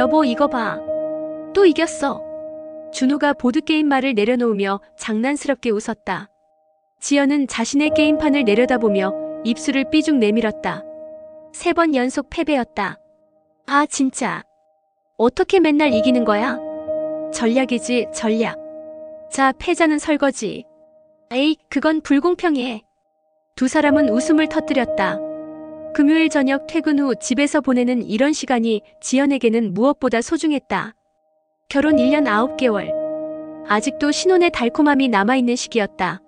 여보, 이거 봐. 또 이겼어. 준호가 보드게임 말을 내려놓으며 장난스럽게 웃었다. 지연은 자신의 게임판을 내려다보며 입술을 삐죽 내밀었다. 3번 연속 패배였다. 아, 진짜. 어떻게 맨날 이기는 거야? 전략이지, 전략. 자, 패자는 설거지. 에이, 그건 불공평해. 두 사람은 웃음을 터뜨렸다. 금요일 저녁 퇴근 후 집에서 보내는 이런 시간이 지연에게는 무엇보다 소중했다. 결혼 1년 9개월. 아직도 신혼의 달콤함이 남아있는 시기였다.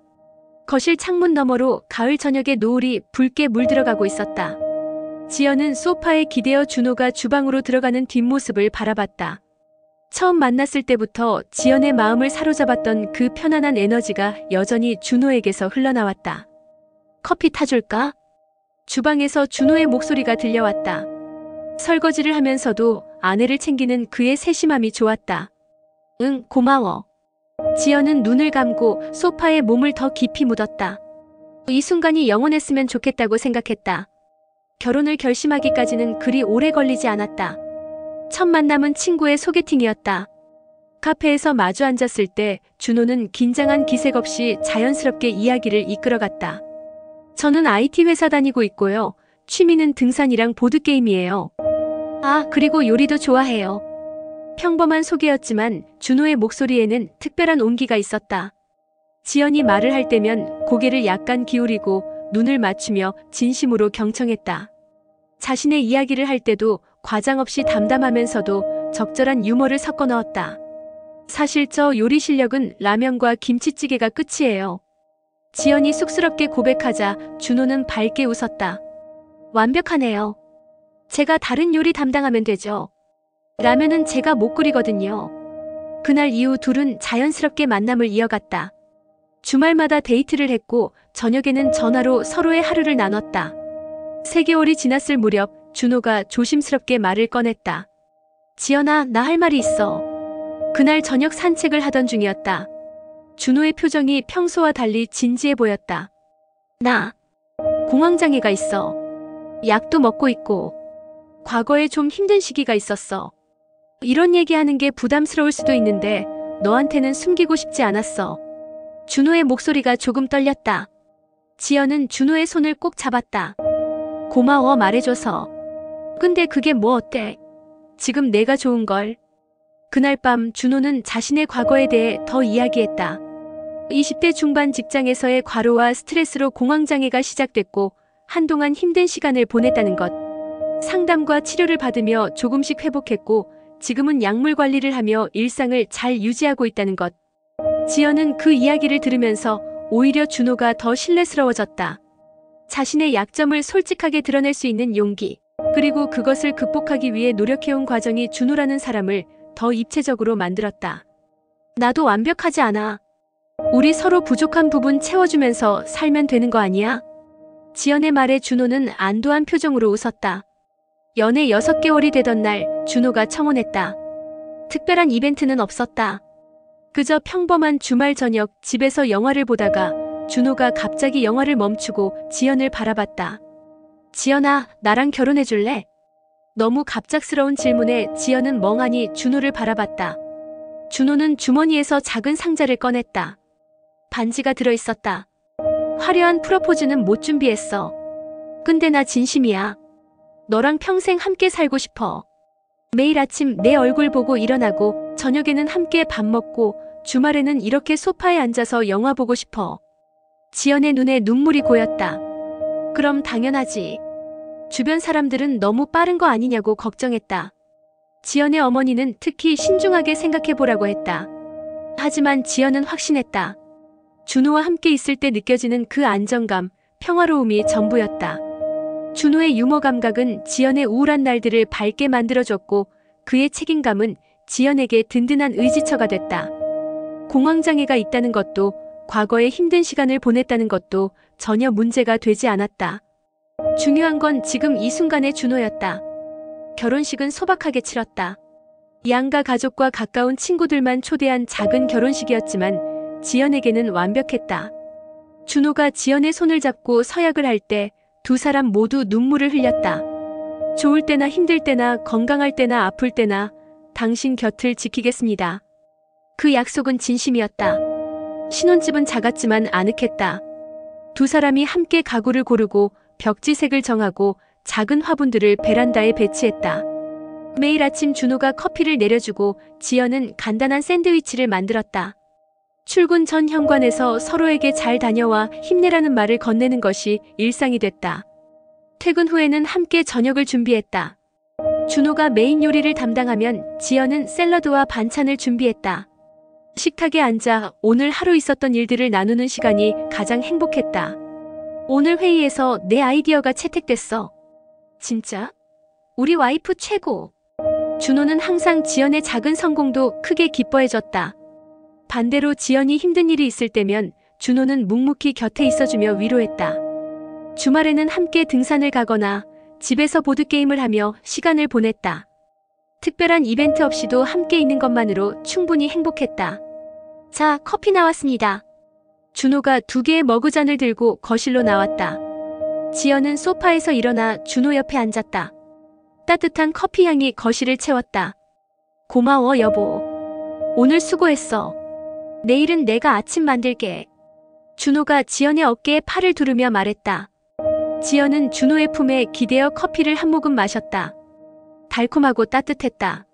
거실 창문 너머로 가을 저녁의 노을이 붉게 물들어가고 있었다. 지연은 소파에 기대어 준호가 주방으로 들어가는 뒷모습을 바라봤다. 처음 만났을 때부터 지연의 마음을 사로잡았던 그 편안한 에너지가 여전히 준호에게서 흘러나왔다. 커피 타줄까? 주방에서 준호의 목소리가 들려왔다. 설거지를 하면서도 아내를 챙기는 그의 세심함이 좋았다. 응, 고마워. 지연은 눈을 감고 소파에 몸을 더 깊이 묻었다. 이 순간이 영원했으면 좋겠다고 생각했다. 결혼을 결심하기까지는 그리 오래 걸리지 않았다. 첫 만남은 친구의 소개팅이었다. 카페에서 마주 앉았을 때 준호는 긴장한 기색 없이 자연스럽게 이야기를 이끌어갔다. 저는 IT 회사 다니고 있고요. 취미는 등산이랑 보드게임이에요. 아, 그리고 요리도 좋아해요. 평범한 소개였지만 준호의 목소리에는 특별한 온기가 있었다. 지연이 말을 할 때면 고개를 약간 기울이고 눈을 맞추며 진심으로 경청했다. 자신의 이야기를 할 때도 과장 없이 담담하면서도 적절한 유머를 섞어 넣었다. 사실 저 요리 실력은 라면과 김치찌개가 끝이에요. 지연이 쑥스럽게 고백하자 준호는 밝게 웃었다. 완벽하네요. 제가 다른 요리 담당하면 되죠. 라면은 제가 못 끓이거든요. 그날 이후 둘은 자연스럽게 만남을 이어갔다. 주말마다 데이트를 했고 저녁에는 전화로 서로의 하루를 나눴다. 3개월이 지났을 무렵 준호가 조심스럽게 말을 꺼냈다. 지연아, 나 할 말이 있어. 그날 저녁 산책을 하던 중이었다. 준호의 표정이 평소와 달리 진지해 보였다. 나 공황장애가 있어. 약도 먹고 있고 과거에 좀 힘든 시기가 있었어. 이런 얘기하는 게 부담스러울 수도 있는데 너한테는 숨기고 싶지 않았어. 준호의 목소리가 조금 떨렸다. 지연은 준호의 손을 꼭 잡았다. 고마워, 말해줘서. 근데 그게 뭐 어때? 지금 내가 좋은걸. 그날 밤 준호는 자신의 과거에 대해 더 이야기했다. 20대 중반 직장에서의 과로와 스트레스로 공황장애가 시작됐고 한동안 힘든 시간을 보냈다는 것. 상담과 치료를 받으며 조금씩 회복했고 지금은 약물 관리를 하며 일상을 잘 유지하고 있다는 것. 지연은 그 이야기를 들으면서 오히려 준호가 더 신뢰스러워졌다. 자신의 약점을 솔직하게 드러낼 수 있는 용기, 그리고 그것을 극복하기 위해 노력해온 과정이 준호라는 사람을 더 입체적으로 만들었다. 나도 완벽하지 않아. 우리 서로 부족한 부분 채워주면서 살면 되는 거 아니야? 지연의 말에 준호는 안도한 표정으로 웃었다. 연애 6개월이 되던 날 준호가 청혼했다. 특별한 이벤트는 없었다. 그저 평범한 주말 저녁 집에서 영화를 보다가 준호가 갑자기 영화를 멈추고 지연을 바라봤다. 지연아, 나랑 결혼해줄래? 너무 갑작스러운 질문에 지연은 멍하니 준호를 바라봤다. 준호는 주머니에서 작은 상자를 꺼냈다. 반지가 들어있었다. 화려한 프로포즈는 못 준비했어. 근데 나 진심이야. 너랑 평생 함께 살고 싶어. 매일 아침 내 얼굴 보고 일어나고 저녁에는 함께 밥 먹고 주말에는 이렇게 소파에 앉아서 영화 보고 싶어. 지연의 눈에 눈물이 고였다. 그럼 당연하지. 주변 사람들은 너무 빠른 거 아니냐고 걱정했다. 지연의 어머니는 특히 신중하게 생각해보라고 했다. 하지만 지연은 확신했다. 준호와 함께 있을 때 느껴지는 그 안정감, 평화로움이 전부였다. 준호의 유머 감각은 지연의 우울한 날들을 밝게 만들어줬고 그의 책임감은 지연에게 든든한 의지처가 됐다. 공황장애가 있다는 것도 과거에 힘든 시간을 보냈다는 것도 전혀 문제가 되지 않았다. 중요한 건 지금 이 순간의 준호였다. 결혼식은 소박하게 치렀다. 양가 가족과 가까운 친구들만 초대한 작은 결혼식이었지만 지연에게는 완벽했다. 준호가 지연의 손을 잡고 서약을 할 때 두 사람 모두 눈물을 흘렸다. 좋을 때나 힘들 때나 건강할 때나 아플 때나 당신 곁을 지키겠습니다. 그 약속은 진심이었다. 신혼집은 작았지만 아늑했다. 두 사람이 함께 가구를 고르고 벽지색을 정하고 작은 화분들을 베란다에 배치했다. 매일 아침 준호가 커피를 내려주고 지연은 간단한 샌드위치를 만들었다. 출근 전 현관에서 서로에게 잘 다녀와 힘내라는 말을 건네는 것이 일상이 됐다. 퇴근 후에는 함께 저녁을 준비했다. 준호가 메인 요리를 담당하면 지연은 샐러드와 반찬을 준비했다. 식탁에 앉아 오늘 하루 있었던 일들을 나누는 시간이 가장 행복했다. 오늘 회의에서 내 아이디어가 채택됐어. 진짜? 우리 와이프 최고. 준호는 항상 지연의 작은 성공도 크게 기뻐해줬다. 반대로 지연이 힘든 일이 있을 때면 준호는 묵묵히 곁에 있어주며 위로했다. 주말에는 함께 등산을 가거나 집에서 보드게임을 하며 시간을 보냈다. 특별한 이벤트 없이도 함께 있는 것만으로 충분히 행복했다. 자, 커피 나왔습니다. 준호가 2개의 머그잔을 들고 거실로 나왔다. 지연은 소파에서 일어나 준호 옆에 앉았다. 따뜻한 커피 향이 거실을 채웠다. 고마워, 여보. 오늘 수고했어. 내일은 내가 아침 만들게. 준호가 지연의 어깨에 팔을 두르며 말했다. 지연은 준호의 품에 기대어 커피를 한 모금 마셨다. 달콤하고 따뜻했다.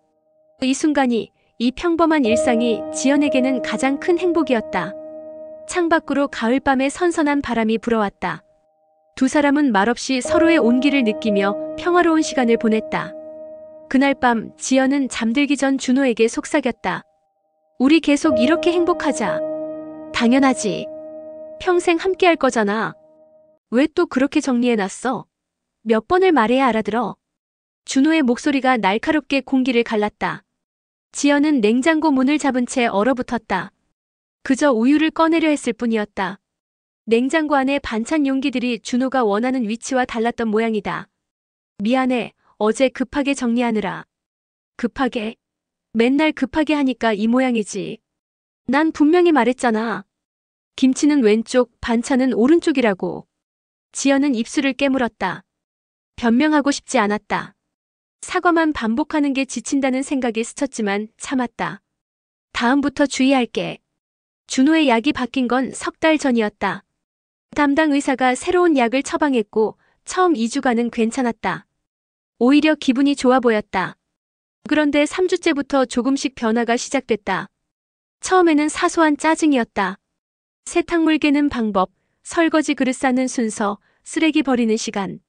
이 순간이, 이 평범한 일상이 지연에게는 가장 큰 행복이었다. 창밖으로 가을밤의 선선한 바람이 불어왔다. 두 사람은 말없이 서로의 온기를 느끼며 평화로운 시간을 보냈다. 그날 밤 지연은 잠들기 전 준호에게 속삭였다. 우리 계속 이렇게 행복하자. 당연하지. 평생 함께할 거잖아. 왜 또 그렇게 정리해놨어? 몇 번을 말해야 알아들어. 준호의 목소리가 날카롭게 공기를 갈랐다. 지연은 냉장고 문을 잡은 채 얼어붙었다. 그저 우유를 꺼내려 했을 뿐이었다. 냉장고 안에 반찬 용기들이 준호가 원하는 위치와 달랐던 모양이다. 미안해, 어제 급하게 정리하느라. 급하게? 맨날 급하게 하니까 이 모양이지. 난 분명히 말했잖아. 김치는 왼쪽, 반찬은 오른쪽이라고. 지연은 입술을 깨물었다. 변명하고 싶지 않았다. 사과만 반복하는 게 지친다는 생각이 스쳤지만 참았다. 다음부터 주의할게. 준호의 약이 바뀐 건 3달 전이었다. 담당 의사가 새로운 약을 처방했고 처음 2주간은 괜찮았다. 오히려 기분이 좋아 보였다. 그런데 3주째부터 조금씩 변화가 시작됐다. 처음에는 사소한 짜증이었다. 세탁물 개는 방법, 설거지 그릇 싸는 순서, 쓰레기 버리는 시간.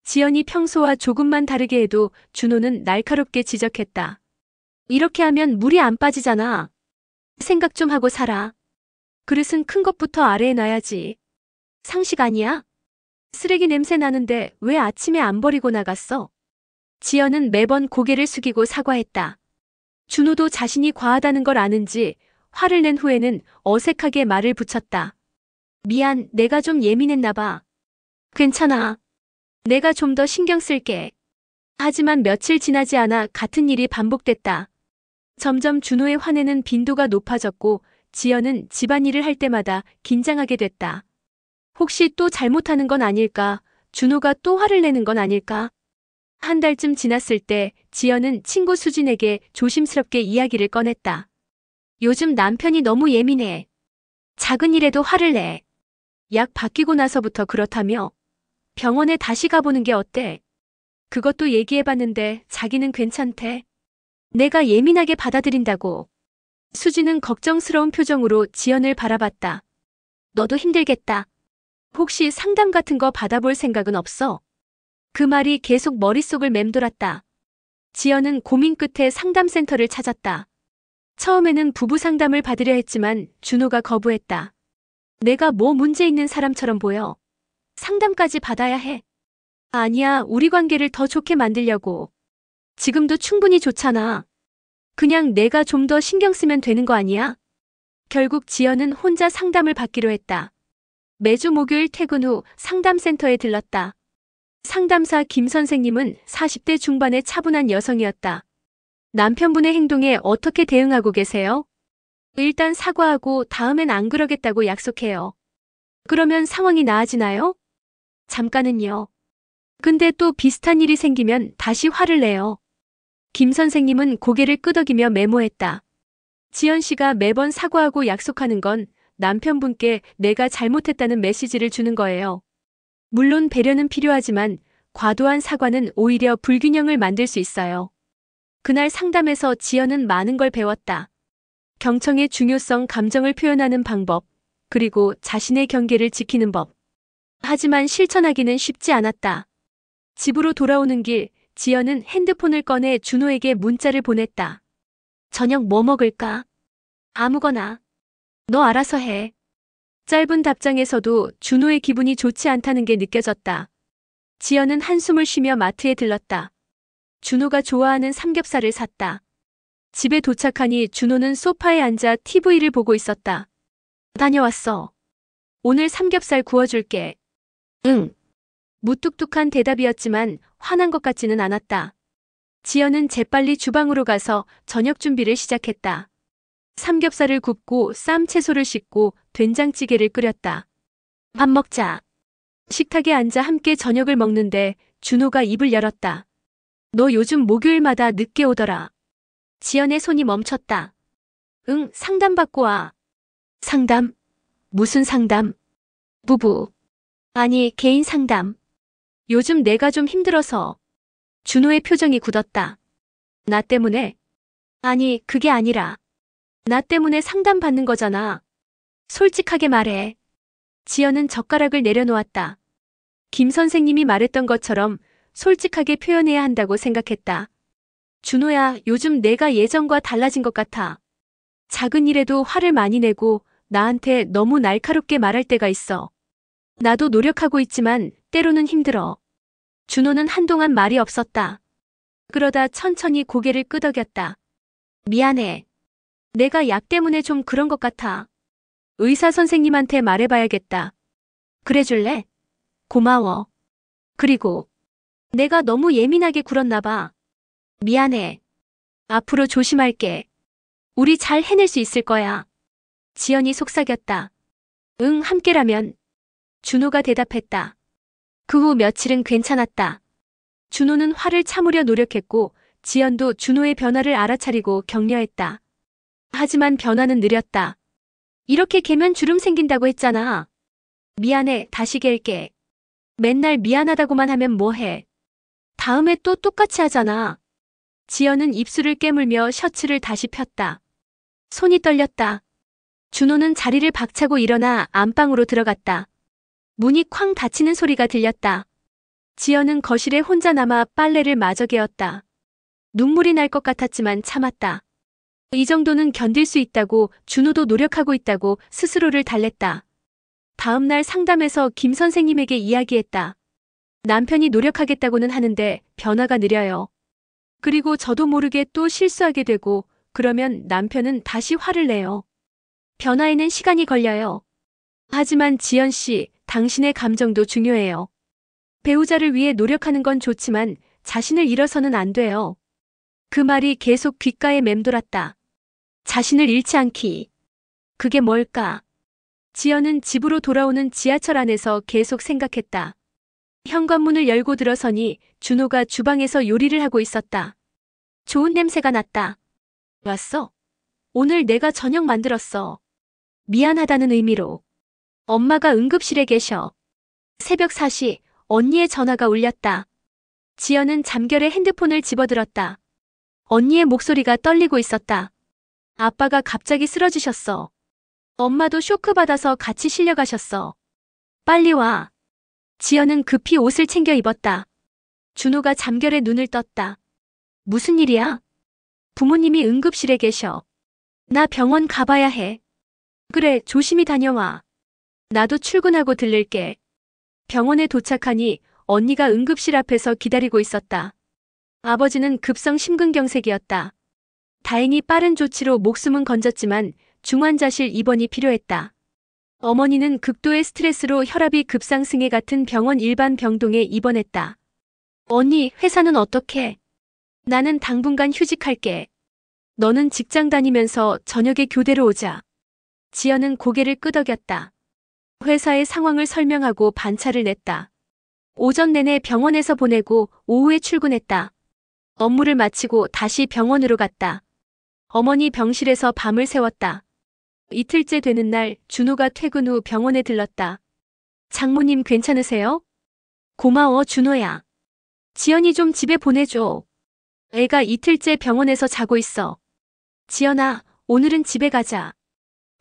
지연이 평소와 조금만 다르게 해도 준호는 날카롭게 지적했다. 이렇게 하면 물이 안 빠지잖아. 생각 좀 하고 살아. 그릇은 큰 것부터 아래에 놔야지. 상식 아니야? 쓰레기 냄새 나는데 왜 아침에 안 버리고 나갔어? 지연은 매번 고개를 숙이고 사과했다. 준호도 자신이 과하다는 걸 아는지 화를 낸 후에는 어색하게 말을 붙였다. 미안, 내가 좀 예민했나 봐. 괜찮아. 내가 좀 더 신경 쓸게. 하지만 며칠 지나지 않아 같은 일이 반복됐다. 점점 준호의 화내는 빈도가 높아졌고 지연은 집안일을 할 때마다 긴장하게 됐다. 혹시 또 잘못하는 건 아닐까? 준호가 또 화를 내는 건 아닐까? 한 달쯤 지났을 때 지연은 친구 수진에게 조심스럽게 이야기를 꺼냈다. 요즘 남편이 너무 예민해. 작은 일에도 화를 내. 약 바뀌고 나서부터 그렇다며? 병원에 다시 가보는 게 어때? 그것도 얘기해봤는데 자기는 괜찮대. 내가 예민하게 받아들인다고. 수진은 걱정스러운 표정으로 지연을 바라봤다. 너도 힘들겠다. 혹시 상담 같은 거 받아볼 생각은 없어? 그 말이 계속 머릿속을 맴돌았다. 지연은 고민 끝에 상담센터를 찾았다. 처음에는 부부 상담을 받으려 했지만 준호가 거부했다. 내가 뭐 문제 있는 사람처럼 보여. 상담까지 받아야 해. 아니야, 우리 관계를 더 좋게 만들려고. 지금도 충분히 좋잖아. 그냥 내가 좀 더 신경 쓰면 되는 거 아니야? 결국 지연은 혼자 상담을 받기로 했다. 매주 목요일 퇴근 후 상담센터에 들렀다. 상담사 김 선생님은 40대 중반의 차분한 여성이었다. 남편분의 행동에 어떻게 대응하고 계세요? 일단 사과하고 다음엔 안 그러겠다고 약속해요. 그러면 상황이 나아지나요? 잠깐은요. 근데 또 비슷한 일이 생기면 다시 화를 내요. 김 선생님은 고개를 끄덕이며 메모했다. 지연 씨가 매번 사과하고 약속하는 건 남편분께 내가 잘못했다는 메시지를 주는 거예요. 물론 배려는 필요하지만 과도한 사과는 오히려 불균형을 만들 수 있어요. 그날 상담에서 지연은 많은 걸 배웠다. 경청의 중요성, 감정을 표현하는 방법, 그리고 자신의 경계를 지키는 법. 하지만 실천하기는 쉽지 않았다. 집으로 돌아오는 길, 지연은 핸드폰을 꺼내 준호에게 문자를 보냈다. 저녁 뭐 먹을까? 아무거나. 너 알아서 해. 짧은 답장에서도 준호의 기분이 좋지 않다는 게 느껴졌다. 지연은 한숨을 쉬며 마트에 들렀다. 준호가 좋아하는 삼겹살을 샀다. 집에 도착하니 준호는 소파에 앉아 TV를 보고 있었다. 다녀왔어. 오늘 삼겹살 구워줄게. 응. 무뚝뚝한 대답이었지만 화난 것 같지는 않았다. 지연은 재빨리 주방으로 가서 저녁 준비를 시작했다. 삼겹살을 굽고 쌈 채소를 씻고 된장찌개를 끓였다. 밥 먹자. 식탁에 앉아 함께 저녁을 먹는데 준호가 입을 열었다. 너 요즘 목요일마다 늦게 오더라. 지연의 손이 멈췄다. 응, 상담받고 와. 상담? 무슨 상담? 부부. 아니, 개인 상담. 요즘 내가 좀 힘들어서. 준호의 표정이 굳었다. 나 때문에? 아니, 그게 아니라. 나 때문에 상담받는 거잖아. 솔직하게 말해. 지연은 젓가락을 내려놓았다. 김 선생님이 말했던 것처럼 솔직하게 표현해야 한다고 생각했다. 준호야, 요즘 내가 예전과 달라진 것 같아. 작은 일에도 화를 많이 내고 나한테 너무 날카롭게 말할 때가 있어. 나도 노력하고 있지만 때로는 힘들어. 준호는 한동안 말이 없었다. 그러다 천천히 고개를 끄덕였다. 미안해. 내가 약 때문에 좀 그런 것 같아. 의사 선생님한테 말해봐야겠다. 그래줄래? 고마워. 그리고 내가 너무 예민하게 굴었나 봐. 미안해. 앞으로 조심할게. 우리 잘 해낼 수 있을 거야. 지연이 속삭였다. 응, 함께라면. 준호가 대답했다. 그 후 며칠은 괜찮았다. 준호는 화를 참으려 노력했고 지연도 준호의 변화를 알아차리고 격려했다. 하지만 변화는 느렸다. 이렇게 개면 주름 생긴다고 했잖아. 미안해, 다시 갤게. 맨날 미안하다고만 하면 뭐해. 다음에 또 똑같이 하잖아. 지연은 입술을 깨물며 셔츠를 다시 폈다. 손이 떨렸다. 준호는 자리를 박차고 일어나 안방으로 들어갔다. 문이 쾅 닫히는 소리가 들렸다. 지연은 거실에 혼자 남아 빨래를 마저 개었다. 눈물이 날 것 같았지만 참았다. 이 정도는 견딜 수 있다고, 준호도 노력하고 있다고 스스로를 달랬다. 다음 날 상담에서 김 선생님에게 이야기했다. 남편이 노력하겠다고는 하는데 변화가 느려요. 그리고 저도 모르게 또 실수하게 되고 그러면 남편은 다시 화를 내요. 변화에는 시간이 걸려요. 하지만 지연 씨, 당신의 감정도 중요해요. 배우자를 위해 노력하는 건 좋지만 자신을 잃어서는 안 돼요. 그 말이 계속 귓가에 맴돌았다. 자신을 잃지 않기. 그게 뭘까? 지연은 집으로 돌아오는 지하철 안에서 계속 생각했다. 현관문을 열고 들어서니 준호가 주방에서 요리를 하고 있었다. 좋은 냄새가 났다. 왔어? 오늘 내가 저녁 만들었어. 미안하다는 의미로. 엄마가 응급실에 계셔. 새벽 4시 언니의 전화가 울렸다. 지연은 잠결에 핸드폰을 집어들었다. 언니의 목소리가 떨리고 있었다. 아빠가 갑자기 쓰러지셨어. 엄마도 쇼크받아서 같이 실려가셨어. 빨리 와. 지연은 급히 옷을 챙겨 입었다. 준호가 잠결에 눈을 떴다. 무슨 일이야? 부모님이 응급실에 계셔. 나 병원 가봐야 해. 그래, 조심히 다녀와. 나도 출근하고 들를게. 병원에 도착하니 언니가 응급실 앞에서 기다리고 있었다. 아버지는 급성 심근경색이었다. 다행히 빠른 조치로 목숨은 건졌지만 중환자실 입원이 필요했다. 어머니는 극도의 스트레스로 혈압이 급상승에 같은 병원 일반 병동에 입원했다. 언니, 회사는 어떻게? 나는 당분간 휴직할게. 너는 직장 다니면서 저녁에 교대로 오자. 지연은 고개를 끄덕였다. 회사의 상황을 설명하고 반차를 냈다. 오전 내내 병원에서 보내고 오후에 출근했다. 업무를 마치고 다시 병원으로 갔다. 어머니 병실에서 밤을 새웠다. 이틀째 되는 날 준호가 퇴근 후 병원에 들렀다. 장모님 괜찮으세요? 고마워 준호야. 지연이 좀 집에 보내줘. 애가 이틀째 병원에서 자고 있어. 지연아, 오늘은 집에 가자.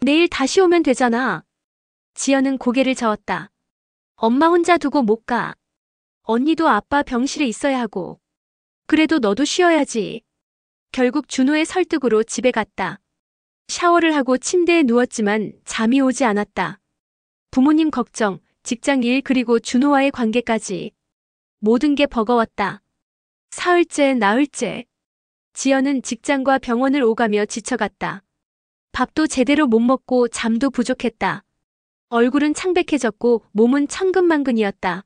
내일 다시 오면 되잖아. 지연은 고개를 저었다. 엄마 혼자 두고 못 가. 언니도 아빠 병실에 있어야 하고. 그래도 너도 쉬어야지. 결국 준호의 설득으로 집에 갔다. 샤워를 하고 침대에 누웠지만 잠이 오지 않았다. 부모님 걱정, 직장 일 그리고 준호와의 관계까지. 모든 게 버거웠다. 사흘째, 나흘째. 지연은 직장과 병원을 오가며 지쳐갔다. 밥도 제대로 못 먹고 잠도 부족했다. 얼굴은 창백해졌고 몸은 천근만근이었다.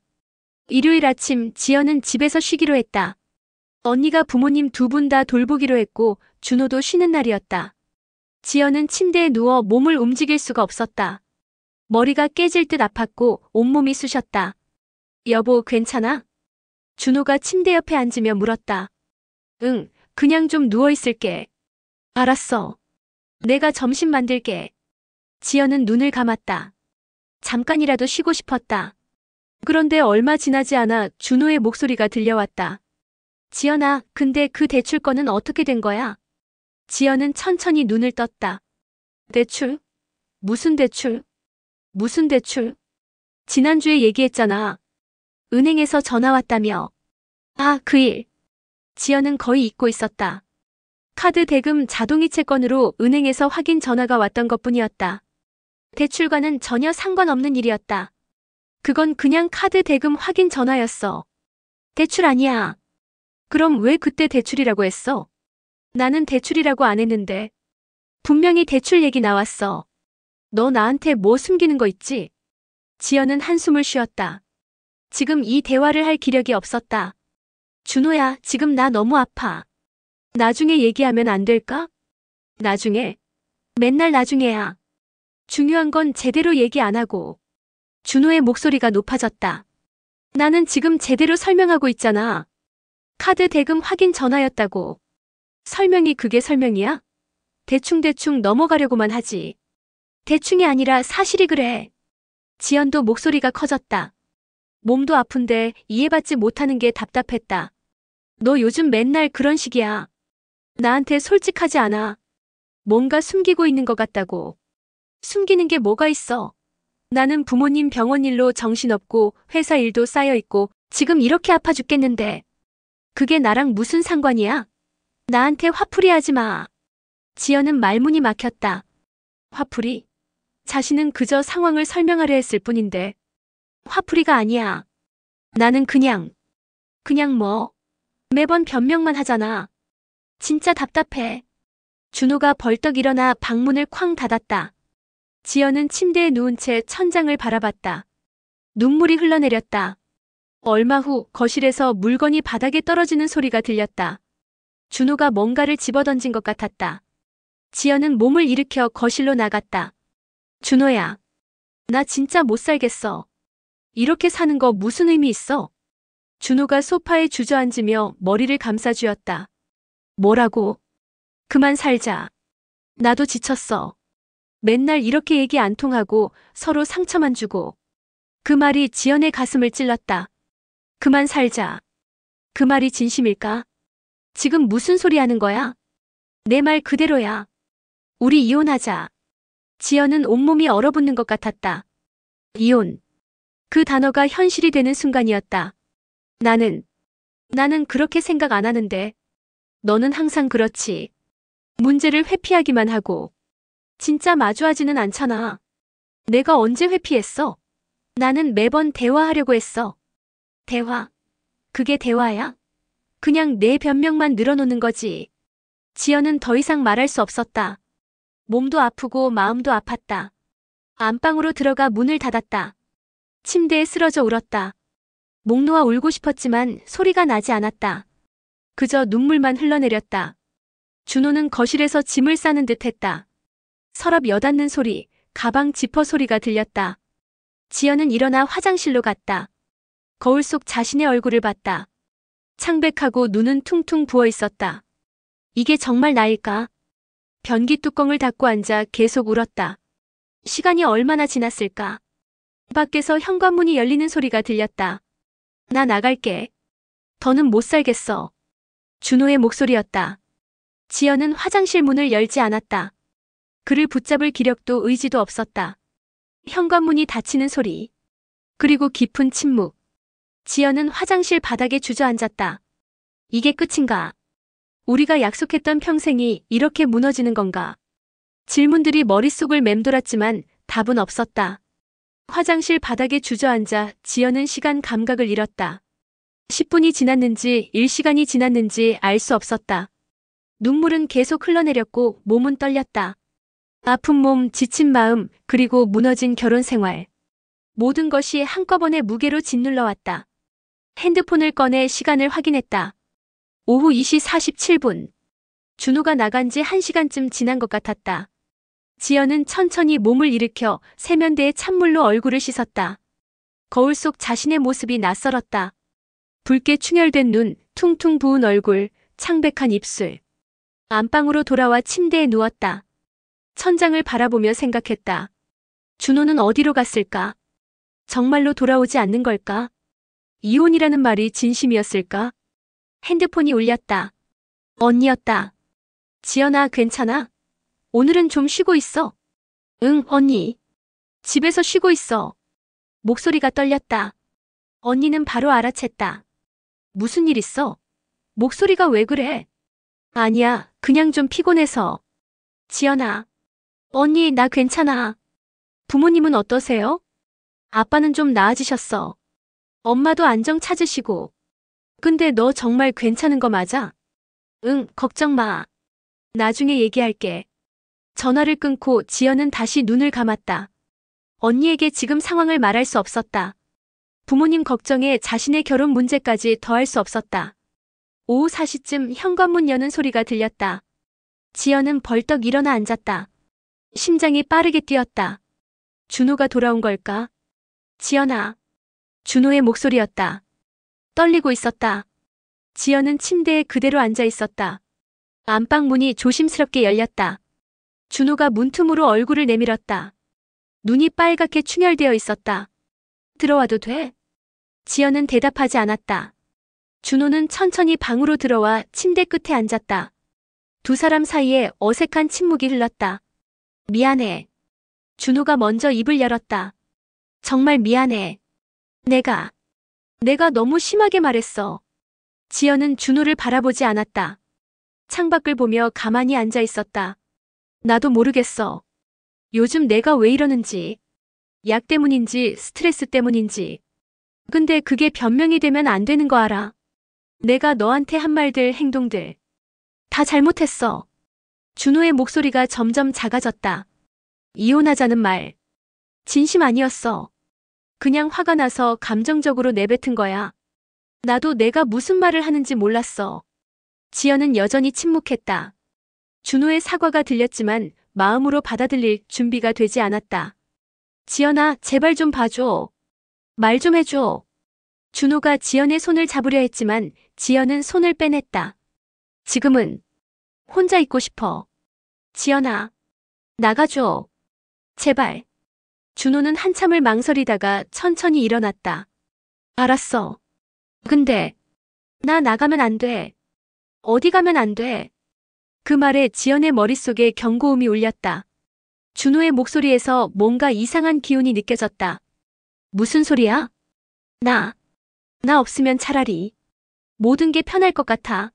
일요일 아침 지연은 집에서 쉬기로 했다. 언니가 부모님 두 분 다 돌보기로 했고 준호도 쉬는 날이었다. 지연은 침대에 누워 몸을 움직일 수가 없었다. 머리가 깨질 듯 아팠고 온몸이 쑤셨다. 여보, 괜찮아? 준호가 침대 옆에 앉으며 물었다. 응, 그냥 좀 누워있을게. 알았어. 내가 점심 만들게. 지연은 눈을 감았다. 잠깐이라도 쉬고 싶었다. 그런데 얼마 지나지 않아 준호의 목소리가 들려왔다. 지연아, 근데 그 대출 건은 어떻게 된 거야? 지연은 천천히 눈을 떴다. 대출? 무슨 대출? 무슨 대출? 지난주에 얘기했잖아. 은행에서 전화 왔다며. 아, 그 일. 지연은 거의 잊고 있었다. 카드 대금 자동이체 건으로 은행에서 확인 전화가 왔던 것뿐이었다. 대출과는 전혀 상관없는 일이었다. 그건 그냥 카드 대금 확인 전화였어. 대출 아니야. 그럼 왜 그때 대출이라고 했어? 나는 대출이라고 안 했는데. 분명히 대출 얘기 나왔어. 너 나한테 뭐 숨기는 거 있지? 지연은 한숨을 쉬었다. 지금 이 대화를 할 기력이 없었다. 준호야, 지금 나 너무 아파. 나중에 얘기하면 안 될까? 나중에? 맨날 나중에야. 중요한 건 제대로 얘기 안 하고. 준호의 목소리가 높아졌다. 나는 지금 제대로 설명하고 있잖아. 카드 대금 확인 전화였다고. 설명이 그게 설명이야? 대충대충 넘어가려고만 하지. 대충이 아니라 사실이 그래. 지연도 목소리가 커졌다. 몸도 아픈데 이해받지 못하는 게 답답했다. 너 요즘 맨날 그런 식이야. 나한테 솔직하지 않아. 뭔가 숨기고 있는 것 같다고. 숨기는 게 뭐가 있어? 나는 부모님 병원 일로 정신없고 회사 일도 쌓여있고 지금 이렇게 아파 죽겠는데. 그게 나랑 무슨 상관이야? 나한테 화풀이 하지 마. 지연은 말문이 막혔다. 화풀이? 자신은 그저 상황을 설명하려 했을 뿐인데. 화풀이가 아니야. 나는 그냥 뭐. 매번 변명만 하잖아. 진짜 답답해. 준호가 벌떡 일어나 방문을 쾅 닫았다. 지연은 침대에 누운 채 천장을 바라봤다. 눈물이 흘러내렸다. 얼마 후 거실에서 물건이 바닥에 떨어지는 소리가 들렸다. 준호가 뭔가를 집어던진 것 같았다. 지연은 몸을 일으켜 거실로 나갔다. 준호야. 나 진짜 못 살겠어. 이렇게 사는 거 무슨 의미 있어? 준호가 소파에 주저앉으며 머리를 감싸쥐었다. 뭐라고? 그만 살자. 나도 지쳤어. 맨날 이렇게 얘기 안 통하고 서로 상처만 주고. 그 말이 지연의 가슴을 찔렀다. 그만 살자. 그 말이 진심일까? 지금 무슨 소리 하는 거야? 내 말 그대로야. 우리 이혼하자. 지연은 온몸이 얼어붙는 것 같았다. 이혼. 그 단어가 현실이 되는 순간이었다. 나는 그렇게 생각 안 하는데. 너는 항상 그렇지. 문제를 회피하기만 하고. 진짜 마주하지는 않잖아. 내가 언제 회피했어? 나는 매번 대화하려고 했어. 대화? 그게 대화야? 그냥 내 변명만 늘어놓는 거지. 지연은 더 이상 말할 수 없었다. 몸도 아프고 마음도 아팠다. 안방으로 들어가 문을 닫았다. 침대에 쓰러져 울었다. 목 놓아 울고 싶었지만 소리가 나지 않았다. 그저 눈물만 흘러내렸다. 준호는 거실에서 짐을 싸는 듯 했다. 서랍 여닫는 소리, 가방 지퍼 소리가 들렸다. 지연은 일어나 화장실로 갔다. 거울 속 자신의 얼굴을 봤다. 창백하고 눈은 퉁퉁 부어 있었다. 이게 정말 나일까? 변기 뚜껑을 닫고 앉아 계속 울었다. 시간이 얼마나 지났을까? 밖에서 현관문이 열리는 소리가 들렸다. 나 나갈게. 더는 못 살겠어. 준호의 목소리였다. 지연은 화장실 문을 열지 않았다. 그를 붙잡을 기력도 의지도 없었다. 현관문이 닫히는 소리. 그리고 깊은 침묵. 지연은 화장실 바닥에 주저앉았다. 이게 끝인가? 우리가 약속했던 평생이 이렇게 무너지는 건가? 질문들이 머릿속을 맴돌았지만 답은 없었다. 화장실 바닥에 주저앉아 지연은 시간 감각을 잃었다. 10분이 지났는지 1시간이 지났는지 알 수 없었다. 눈물은 계속 흘러내렸고 몸은 떨렸다. 아픈 몸, 지친 마음, 그리고 무너진 결혼 생활. 모든 것이 한꺼번에 무게로 짓눌러 왔다. 핸드폰을 꺼내 시간을 확인했다. 오후 2시 47분. 준호가 나간 지 1시간쯤 지난 것 같았다. 지연은 천천히 몸을 일으켜 세면대에 찬물로 얼굴을 씻었다. 거울 속 자신의 모습이 낯설었다. 붉게 충혈된 눈, 퉁퉁 부은 얼굴, 창백한 입술. 안방으로 돌아와 침대에 누웠다. 천장을 바라보며 생각했다. 준호는 어디로 갔을까? 정말로 돌아오지 않는 걸까? 이혼이라는 말이 진심이었을까? 핸드폰이 울렸다. 언니였다. 지연아, 괜찮아? 오늘은 좀 쉬고 있어. 응, 언니. 집에서 쉬고 있어. 목소리가 떨렸다. 언니는 바로 알아챘다. 무슨 일 있어? 목소리가 왜 그래? 아니야, 그냥 좀 피곤해서. 지연아. 언니, 나 괜찮아. 부모님은 어떠세요? 아빠는 좀 나아지셨어. 엄마도 안정 찾으시고. 근데 너 정말 괜찮은 거 맞아? 응, 걱정 마. 나중에 얘기할게. 전화를 끊고 지연은 다시 눈을 감았다. 언니에게 지금 상황을 말할 수 없었다. 부모님 걱정에 자신의 결혼 문제까지 더할 수 없었다. 오후 4시쯤 현관문 여는 소리가 들렸다. 지연은 벌떡 일어나 앉았다. 심장이 빠르게 뛰었다. 준호가 돌아온 걸까? 지연아. 준호의 목소리였다. 떨리고 있었다. 지연은 침대에 그대로 앉아 있었다. 안방 문이 조심스럽게 열렸다. 준호가 문틈으로 얼굴을 내밀었다. 눈이 빨갛게 충혈되어 있었다. 들어와도 돼? 지연은 대답하지 않았다. 준호는 천천히 방으로 들어와 침대 끝에 앉았다. 두 사람 사이에 어색한 침묵이 흘렀다. 미안해. 준호가 먼저 입을 열었다. 정말 미안해. 내가 너무 심하게 말했어. 지연은 준호를 바라보지 않았다. 창밖을 보며 가만히 앉아 있었다. 나도 모르겠어. 요즘 내가 왜 이러는지. 약 때문인지 스트레스 때문인지. 근데 그게 변명이 되면 안 되는 거 알아. 내가 너한테 한 말들, 행동들 다 잘못했어. 준호의 목소리가 점점 작아졌다. 이혼하자는 말. 진심 아니었어. 그냥 화가 나서 감정적으로 내뱉은 거야. 나도 내가 무슨 말을 하는지 몰랐어. 지연은 여전히 침묵했다. 준호의 사과가 들렸지만 마음으로 받아들일 준비가 되지 않았다. 지연아, 제발 좀 봐줘. 말 좀 해줘. 준호가 지연의 손을 잡으려 했지만 지연은 손을 빼냈다. 지금은 혼자 있고 싶어. 지연아, 나가줘. 제발. 준호는 한참을 망설이다가 천천히 일어났다. 알았어. 근데 나 나가면 안 돼. 어디 가면 안 돼. 그 말에 지연의 머릿속에 경고음이 울렸다. 준호의 목소리에서 뭔가 이상한 기운이 느껴졌다. 무슨 소리야? 나 없으면 차라리 모든 게 편할 것 같아.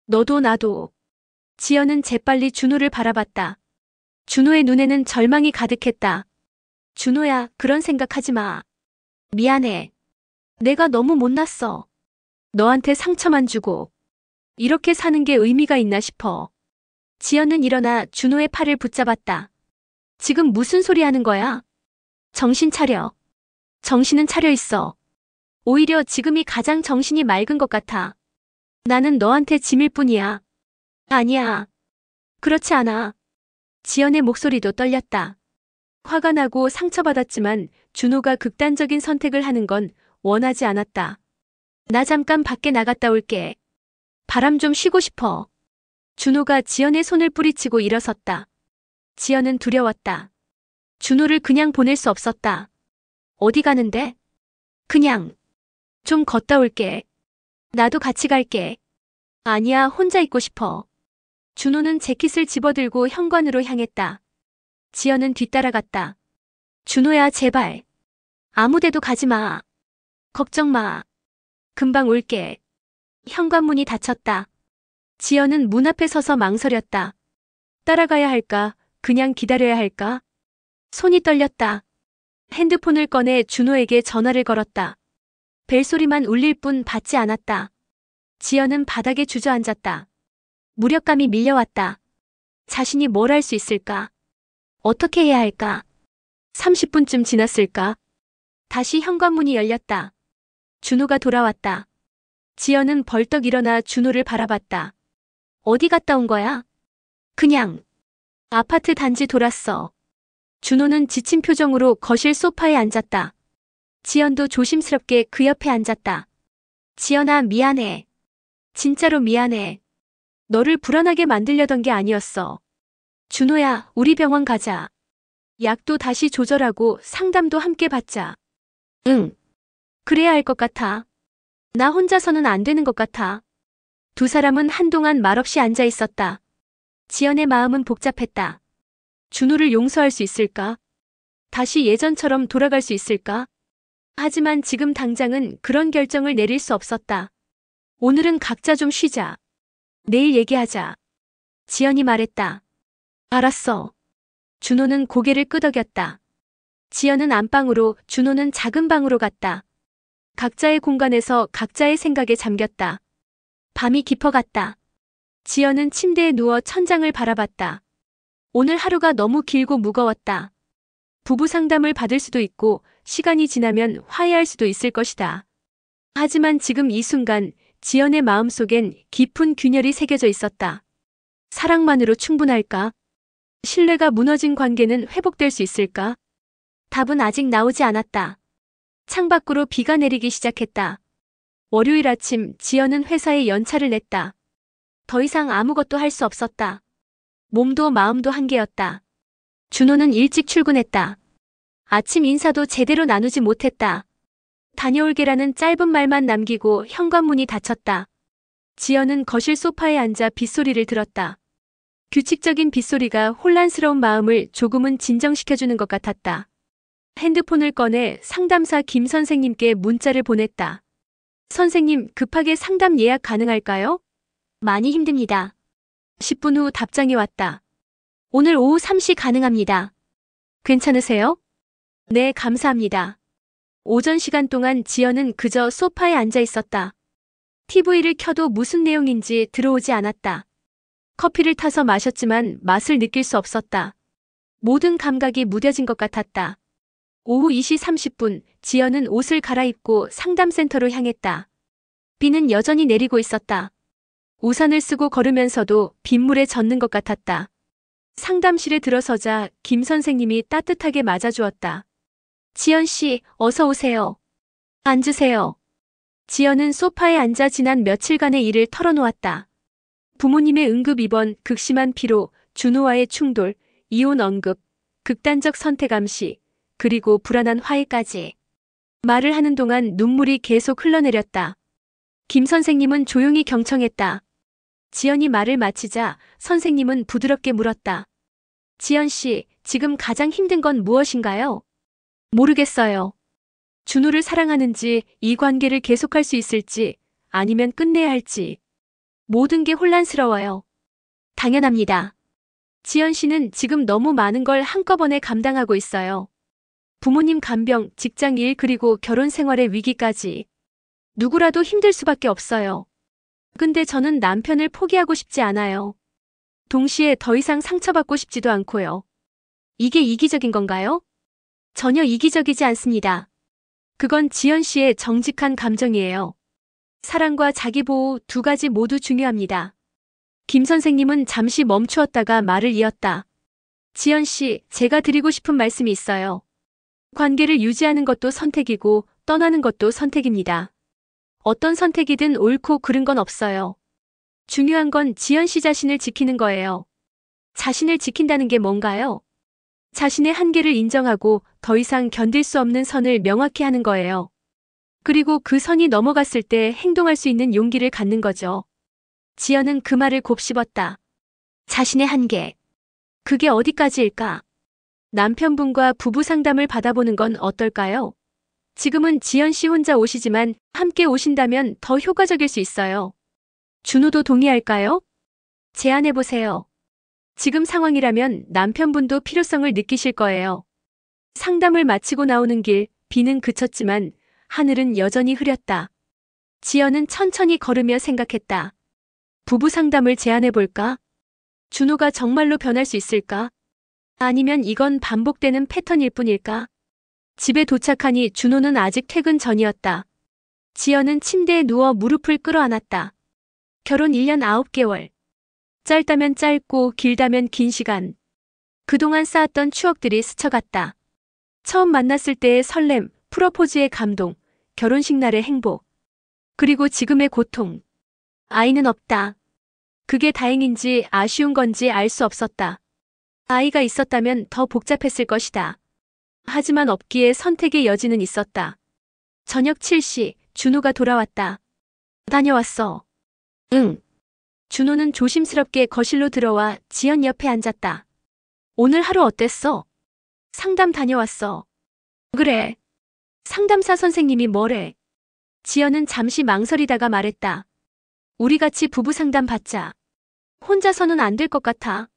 너도 나도. 지연은 재빨리 준호를 바라봤다. 준호의 눈에는 절망이 가득했다. 준호야, 그런 생각하지 마. 미안해. 내가 너무 못났어. 너한테 상처만 주고. 이렇게 사는 게 의미가 있나 싶어. 지연은 일어나 준호의 팔을 붙잡았다. 지금 무슨 소리 하는 거야? 정신 차려. 정신은 차려 있어. 오히려 지금이 가장 정신이 맑은 것 같아. 나는 너한테 짐일 뿐이야. 아니야. 그렇지 않아. 지연의 목소리도 떨렸다. 화가 나고 상처받았지만 준호가 극단적인 선택을 하는 건 원하지 않았다. 나 잠깐 밖에 나갔다 올게. 바람 좀 쉬고 싶어. 준호가 지연의 손을 뿌리치고 일어섰다. 지연은 두려웠다. 준호를 그냥 보낼 수 없었다. 어디 가는데? 그냥 좀 걷다 올게. 나도 같이 갈게. 아니야, 혼자 있고 싶어. 준호는 재킷을 집어들고 현관으로 향했다. 지연은 뒤따라갔다. 준호야, 제발. 아무데도 가지 마. 걱정 마. 금방 올게. 현관문이 닫혔다. 지연은 문 앞에 서서 망설였다. 따라가야 할까? 그냥 기다려야 할까? 손이 떨렸다. 핸드폰을 꺼내 준호에게 전화를 걸었다. 벨소리만 울릴 뿐 받지 않았다. 지연은 바닥에 주저앉았다. 무력감이 밀려왔다. 자신이 뭘 할 수 있을까? 어떻게 해야 할까? 30분쯤 지났을까? 다시 현관문이 열렸다. 준호가 돌아왔다. 지연은 벌떡 일어나 준호를 바라봤다. 어디 갔다 온 거야? 그냥 아파트 단지 돌았어. 준호는 지친 표정으로 거실 소파에 앉았다. 지연도 조심스럽게 그 옆에 앉았다. 지연아, 미안해. 진짜로 미안해. 너를 불안하게 만들려던 게 아니었어. 준호야, 우리 병원 가자. 약도 다시 조절하고 상담도 함께 받자. 응. 그래야 할 것 같아. 나 혼자서는 안 되는 것 같아. 두 사람은 한동안 말없이 앉아 있었다. 지연의 마음은 복잡했다. 준호를 용서할 수 있을까? 다시 예전처럼 돌아갈 수 있을까? 하지만 지금 당장은 그런 결정을 내릴 수 없었다. 오늘은 각자 좀 쉬자. 내일 얘기하자. 지연이 말했다. 알았어. 준호는 고개를 끄덕였다. 지연은 안방으로, 준호는 작은 방으로 갔다. 각자의 공간에서 각자의 생각에 잠겼다. 밤이 깊어갔다. 지연은 침대에 누워 천장을 바라봤다. 오늘 하루가 너무 길고 무거웠다. 부부 상담을 받을 수도 있고 시간이 지나면 화해할 수도 있을 것이다. 하지만 지금 이 순간 지연의 마음속엔 깊은 균열이 새겨져 있었다. 사랑만으로 충분할까? 신뢰가 무너진 관계는 회복될 수 있을까? 답은 아직 나오지 않았다. 창밖으로 비가 내리기 시작했다. 월요일 아침 지연은 회사에 연차를 냈다. 더 이상 아무것도 할 수 없었다. 몸도 마음도 한계였다. 준호는 일찍 출근했다. 아침 인사도 제대로 나누지 못했다. 다녀올게라는 짧은 말만 남기고 현관문이 닫혔다. 지연은 거실 소파에 앉아 빗소리를 들었다. 규칙적인 빗소리가 혼란스러운 마음을 조금은 진정시켜주는 것 같았다. 핸드폰을 꺼내 상담사 김 선생님께 문자를 보냈다. 선생님, 급하게 상담 예약 가능할까요? 많이 힘듭니다. 10분 후 답장이 왔다. 오늘 오후 3시 가능합니다. 괜찮으세요? 네, 감사합니다. 오전 시간 동안 지연은 그저 소파에 앉아 있었다. TV를 켜도 무슨 내용인지 들어오지 않았다. 커피를 타서 마셨지만 맛을 느낄 수 없었다. 모든 감각이 무뎌진 것 같았다. 오후 2시 30분, 지연은 옷을 갈아입고 상담센터로 향했다. 비는 여전히 내리고 있었다. 우산을 쓰고 걸으면서도 빗물에 젖는 것 같았다. 상담실에 들어서자 김 선생님이 따뜻하게 맞아주었다. 지연 씨, 어서 오세요. 앉으세요. 지연은 소파에 앉아 지난 며칠간의 일을 털어놓았다. 부모님의 응급 입원, 극심한 피로, 준호와의 충돌, 이혼 언급, 극단적 선택 암시, 그리고 불안한 화해까지. 말을 하는 동안 눈물이 계속 흘러내렸다. 김 선생님은 조용히 경청했다. 지연이 말을 마치자 선생님은 부드럽게 물었다. 지연 씨, 지금 가장 힘든 건 무엇인가요? 모르겠어요. 준호를 사랑하는지, 이 관계를 계속할 수 있을지, 아니면 끝내야 할지. 모든 게 혼란스러워요. 당연합니다. 지연 씨는 지금 너무 많은 걸 한꺼번에 감당하고 있어요. 부모님 간병, 직장 일, 그리고 결혼 생활의 위기까지. 누구라도 힘들 수밖에 없어요. 근데 저는 남편을 포기하고 싶지 않아요. 동시에 더 이상 상처받고 싶지도 않고요. 이게 이기적인 건가요? 전혀 이기적이지 않습니다. 그건 지연 씨의 정직한 감정이에요. 사랑과 자기보호 두 가지 모두 중요합니다. 김 선생님은 잠시 멈추었다가 말을 이었다. 지연 씨, 제가 드리고 싶은 말씀이 있어요. 관계를 유지하는 것도 선택이고 떠나는 것도 선택입니다. 어떤 선택이든 옳고 그른 건 없어요. 중요한 건 지연 씨 자신을 지키는 거예요. 자신을 지킨다는 게 뭔가요? 자신의 한계를 인정하고 더 이상 견딜 수 없는 선을 명확히 하는 거예요. 그리고 그 선이 넘어갔을 때 행동할 수 있는 용기를 갖는 거죠. 지연은 그 말을 곱씹었다. 자신의 한계. 그게 어디까지일까? 남편분과 부부 상담을 받아보는 건 어떨까요? 지금은 지연 씨 혼자 오시지만 함께 오신다면 더 효과적일 수 있어요. 준호도 동의할까요? 제안해보세요. 지금 상황이라면 남편분도 필요성을 느끼실 거예요. 상담을 마치고 나오는 길, 비는 그쳤지만 하늘은 여전히 흐렸다. 지연은 천천히 걸으며 생각했다. 부부 상담을 제안해볼까? 준호가 정말로 변할 수 있을까? 아니면 이건 반복되는 패턴일 뿐일까? 집에 도착하니 준호는 아직 퇴근 전이었다. 지연은 침대에 누워 무릎을 끌어안았다. 결혼 1년 9개월. 짧다면 짧고 길다면 긴 시간. 그동안 쌓았던 추억들이 스쳐갔다. 처음 만났을 때의 설렘, 프로포즈의 감동, 결혼식 날의 행복. 그리고 지금의 고통. 아이는 없다. 그게 다행인지 아쉬운 건지 알 수 없었다. 아이가 있었다면 더 복잡했을 것이다. 하지만 없기에 선택의 여지는 있었다. 저녁 7시, 준호가 돌아왔다. 다녀왔어. 응. 준호는 조심스럽게 거실로 들어와 지연 옆에 앉았다. 오늘 하루 어땠어? 상담 다녀왔어. 그래. 상담사 선생님이 뭐래? 지연은 잠시 망설이다가 말했다. 우리 같이 부부 상담 받자. 혼자서는 안 될 것 같아.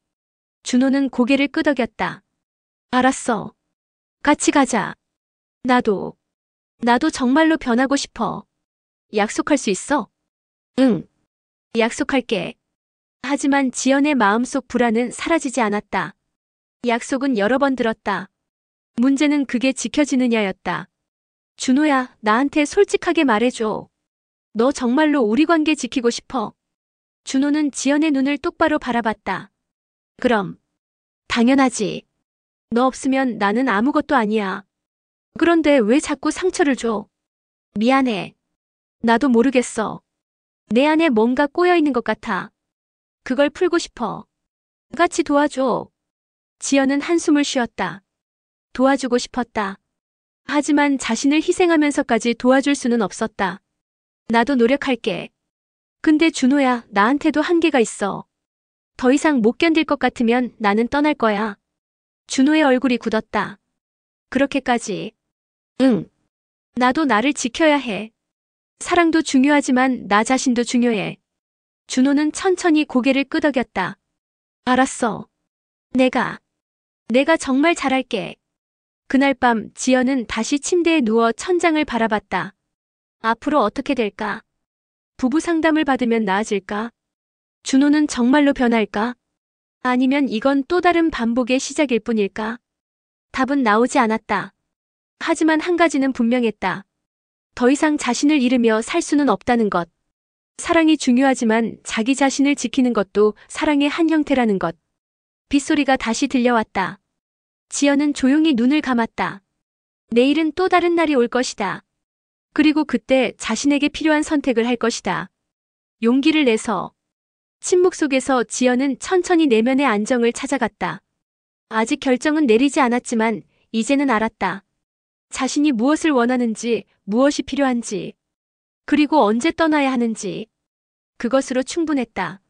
준호는 고개를 끄덕였다. 알았어. 같이 가자. 나도 정말로 변하고 싶어. 약속할 수 있어? 응. 약속할게. 하지만 지연의 마음속 불안은 사라지지 않았다. 약속은 여러 번 들었다. 문제는 그게 지켜지느냐였다. 준호야, 나한테 솔직하게 말해줘. 너 정말로 우리 관계 지키고 싶어? 준호는 지연의 눈을 똑바로 바라봤다. 그럼. 당연하지. 너 없으면 나는 아무것도 아니야. 그런데 왜 자꾸 상처를 줘? 미안해. 나도 모르겠어. 내 안에 뭔가 꼬여 있는 것 같아. 그걸 풀고 싶어. 같이 도와줘. 지연은 한숨을 쉬었다. 도와주고 싶었다. 하지만 자신을 희생하면서까지 도와줄 수는 없었다. 나도 노력할게. 근데 준호야, 나한테도 한계가 있어. 더 이상 못 견딜 것 같으면 나는 떠날 거야. 준호의 얼굴이 굳었다. 그렇게까지. 응. 나도 나를 지켜야 해. 사랑도 중요하지만 나 자신도 중요해. 준호는 천천히 고개를 끄덕였다. 알았어. 내가 정말 잘할게. 그날 밤 지연은 다시 침대에 누워 천장을 바라봤다. 앞으로 어떻게 될까? 부부 상담을 받으면 나아질까? 준호는 정말로 변할까? 아니면 이건 또 다른 반복의 시작일 뿐일까? 답은 나오지 않았다. 하지만 한 가지는 분명했다. 더 이상 자신을 잃으며 살 수는 없다는 것. 사랑이 중요하지만 자기 자신을 지키는 것도 사랑의 한 형태라는 것. 빗소리가 다시 들려왔다. 지연은 조용히 눈을 감았다. 내일은 또 다른 날이 올 것이다. 그리고 그때 자신에게 필요한 선택을 할 것이다. 용기를 내서. 침묵 속에서 지연은 천천히 내면의 안정을 찾아갔다. 아직 결정은 내리지 않았지만 이제는 알았다. 자신이 무엇을 원하는지, 무엇이 필요한지, 그리고 언제 떠나야 하는지. 그것으로 충분했다.